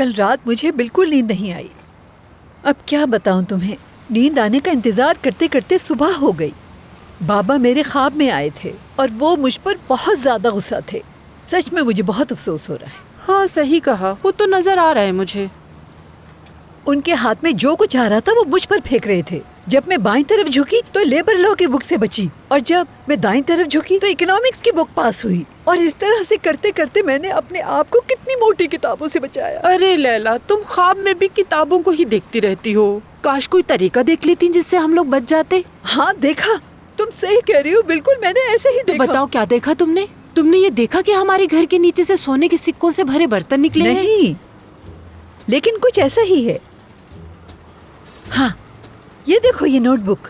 कल रात मुझे बिल्कुल नींद नहीं आई। अब क्या बताऊं तुम्हें, नींद आने का इंतजार करते करते सुबह हो गई। बाबा मेरे ख्वाब में आए थे और वो मुझ पर बहुत ज्यादा गुस्सा थे। सच में मुझे बहुत अफसोस हो रहा है। हाँ सही कहा, वो तो नजर आ रहा है मुझे। उनके हाथ में जो कुछ आ रहा था वो मुझ पर फेंक रहे थे। जब मैं बाईं तरफ झुकी तो लेबर लॉ की बुक से बची, और जब मैं दाईं तरफ झुकी तो इकोनॉमिक्स की बुक पास हुई। और इस तरह से करते करते मैंने अपने आप को कितनी मोटी किताबों से बचाया। अरे लैला, तुम ख्वाब में भी किताबों को ही देखती रहती हो। काश कोई तरीका देख लेती जिससे हम लोग बच जाते। हाँ देखा, तुम सही कह रही हो, बिल्कुल मैंने ऐसे ही देखा। बताओ क्या देखा तुमने? तुमने ये देखा कि हमारे घर के नीचे से सोने के सिक्कों से भरे बर्तन निकले हैं? नहीं, लेकिन कुछ ऐसा ही है। हाँ, ये देखो, ये नोटबुक।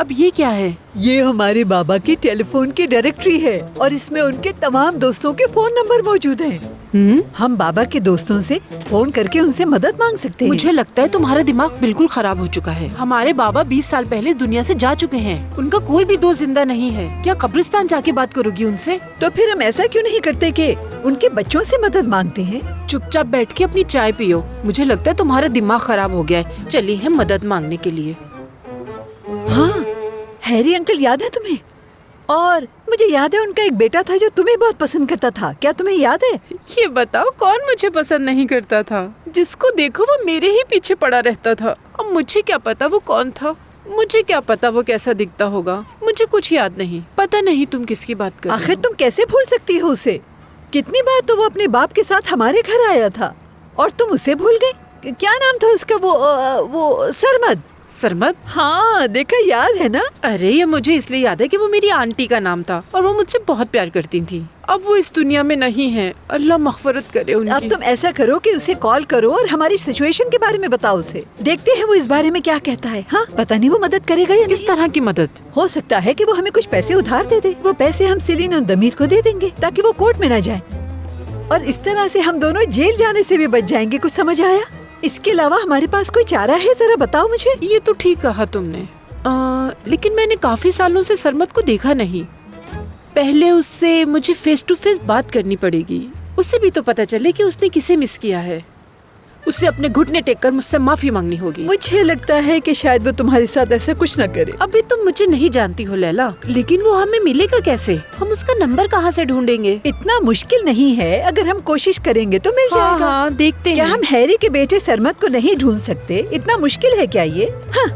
अब ये क्या है? ये हमारे बाबा की टेलीफोन की डायरेक्टरी है और इसमें उनके तमाम दोस्तों के फोन नंबर मौजूद हैं। हम बाबा के दोस्तों से फोन करके उनसे मदद मांग सकते हैं। मुझे लगता है तुम्हारा दिमाग बिल्कुल खराब हो चुका है। हमारे बाबा 20 साल पहले दुनिया से जा चुके हैं। उनका कोई भी दोस्त जिंदा नहीं है। क्या कब्रिस्तान जाके बात करोगी उनसे? तो फिर हम ऐसा क्यों नहीं करते कि उनके बच्चों से मदद मांगते हैं? चुपचाप बैठ के अपनी चाय पियो। मुझे लगता है तुम्हारा दिमाग खराब हो गया है। चलिए हम मदद मांगने के लिए। हाँ, हैरी अंकल याद है तुम्हें? और मुझे याद है उनका एक बेटा था जो तुम्हें बहुत पसंद करता था। क्या तुम्हें याद है? ये बताओ, कौन मुझे पसंद नहीं करता था? जिसको देखो वो मेरे ही पीछे पड़ा रहता था। अब मुझे क्या पता वो कौन था? मुझे क्या पता वो कैसा दिखता होगा? मुझे कुछ याद नहीं। पता नहीं तुम किसकी बात कर रही हो। आखिर तुम कैसे भूल सकती हो उसे? कितनी बार तो वो अपने बाप के साथ हमारे घर आया था और तुम उसे भूल गई। क्या नाम था उसका? वो सरमद। सरमद? हाँ देखा, याद है ना? अरे ये मुझे इसलिए याद है कि वो मेरी आंटी का नाम था और वो मुझसे बहुत प्यार करती थी। अब वो इस दुनिया में नहीं है। अल्लाह मग़फ़िरत करे उनकी। अब तुम ऐसा करो कि उसे कॉल करो और हमारी सिचुएशन के बारे में बताओ उसे। देखते हैं वो इस बारे में क्या कहता है। हाँ, पता नहीं वो मदद करेगा या किस तरह की मदद? हो सकता है कि वो हमें कुछ पैसे उधार दे दे। वो पैसे हम सेलिन और दमीर को दे देंगे ताकि वो कोर्ट में न जाए, और इस तरह से हम दोनों जेल जाने से भी बच जाएंगे। कुछ समझ आया? इसके अलावा हमारे पास कोई चारा है? जरा बताओ मुझे। ये तो ठीक कहा तुमने, लेकिन मैंने काफी सालों से सरमद को देखा नहीं। पहले उससे मुझे फेस टू फेस बात करनी पड़ेगी। उससे भी तो पता चले कि उसने किसे मिस किया है। उसे अपने घुटने टेक कर मुझसे माफी मांगनी होगी। मुझे लगता है कि शायद वो तुम्हारे साथ ऐसा कुछ न करे। अभी तुम मुझे नहीं जानती हो लैला, लेकिन वो हमें मिलेगा कैसे? हम उसका नंबर कहाँ से ढूंढेंगे? इतना मुश्किल नहीं है, अगर हम कोशिश करेंगे तो मिल जाएगा। हाँ, देखते हैं। क्या हम हैरी के बेटे सरमद को नहीं ढूंढ सकते? इतना मुश्किल है क्या ये? हाँ।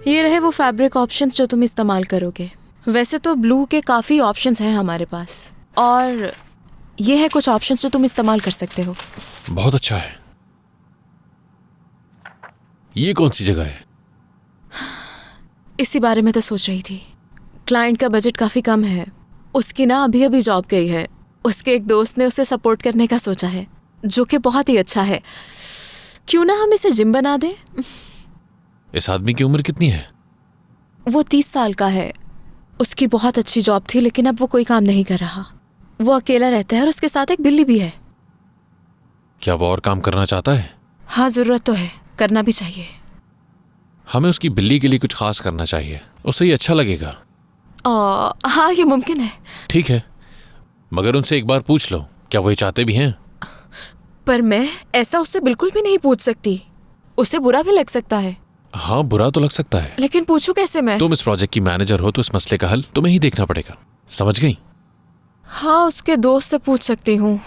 ये रहे वो फैब्रिक ऑप्शंस जो तुम इस्तेमाल करोगे। वैसे तो ब्लू के काफी ऑप्शंस हैं हमारे पास, और ये है कुछ ऑप्शंस जो तुम इस्तेमाल कर सकते हो। बहुत अच्छा है। ये कौन सी जगह है? इसी बारे में तो सोच रही थी। क्लाइंट का बजट काफी कम है। उसकी ना अभी अभी जॉब गई है। उसके एक दोस्त ने उसे सपोर्ट करने का सोचा है, जो कि बहुत ही अच्छा है। क्यों ना हम इसे जिम बना दें? इस आदमी की उम्र कितनी है? वो 30 साल का है। उसकी बहुत अच्छी जॉब थी, लेकिन अब वो कोई काम नहीं कर रहा। वो अकेला रहता है और उसके साथ एक बिल्ली भी है। क्या वो और काम करना चाहता है? हाँ, जरूरत तो है, करना भी चाहिए। हमें उसकी बिल्ली के लिए कुछ खास करना चाहिए, उसे ये अच्छा लगेगा। हाँ, ये मुमकिन है। ठीक है, मगर उनसे एक बार पूछ लो, क्या वो ये चाहते भी हैं? पर मैं ऐसा उससे बिल्कुल भी नहीं पूछ सकती। उसे बुरा भी लग सकता है। हाँ, बुरा तो लग सकता है, लेकिन पूछूं कैसे मैं? तुम इस प्रोजेक्ट की मैनेजर हो तो इस मसले का हल तुम्हें ही देखना पड़ेगा। समझ गई? हाँ, उसके दोस्त से पूछ सकती हूँ।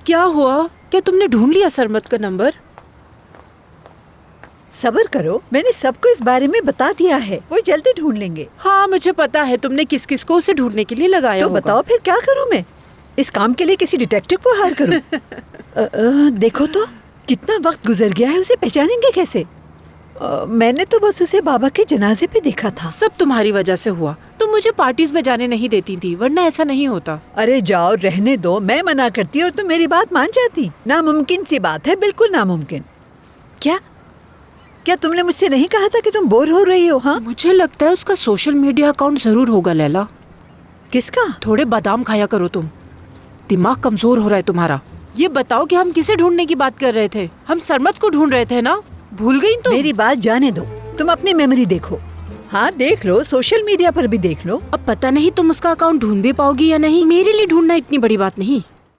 क्या हुआ? क्या तुमने ढूंढ लिया सरमद का नंबर? सब्र करो, मैंने सबको इस बारे में बता दिया है। वो जल्दी ढूंढ लेंगे। हाँ, मुझे पता है तुमने किस किस को उसे ढूंढने के लिए लगाया तो होगा। बताओ फिर क्या करूँ मैं? इस काम के लिए किसी डिटेक्टिव को हायर करूँ? देखो तो कितना वक्त गुजर गया है, उसे पहचानेंगे कैसे? मैंने तो बस उसे बाबा के जनाजे पे देखा था। सब तुम्हारी वजह से हुआ। तुम मुझे पार्टीज में जाने नहीं देती थी, वरना ऐसा नहीं होता। अरे जाओ, रहने दो। मैं मना करती और तुम मेरी बात मान जाती। नामुमकिन सी बात है, बिल्कुल नामुमकिन। क्या तुमने मुझसे नहीं कहा था कि तुम बोर हो रही हो? हाँ, मुझे लगता है उसका सोशल मीडिया अकाउंट जरूर होगा लैला। किसका? थोड़े बादाम खाया करो तुम, दिमाग कमजोर हो रहा है तुम्हारा। ये बताओ कि हम किसे ढूंढने की बात कर रहे थे? हम सरमद को ढूंढ रहे थे ना? भूल गई तुम? मेरी बात जाने दो। तुम अपनी मेमोरी देखो। हाँ देख लो, सोशल मीडिया पर भी देख लो। अब पता नहीं तुम उसका अकाउंट ढूंढ भी पाओगी या नहीं। मेरे लिए ढूंढना इतनी बड़ी बात नहीं।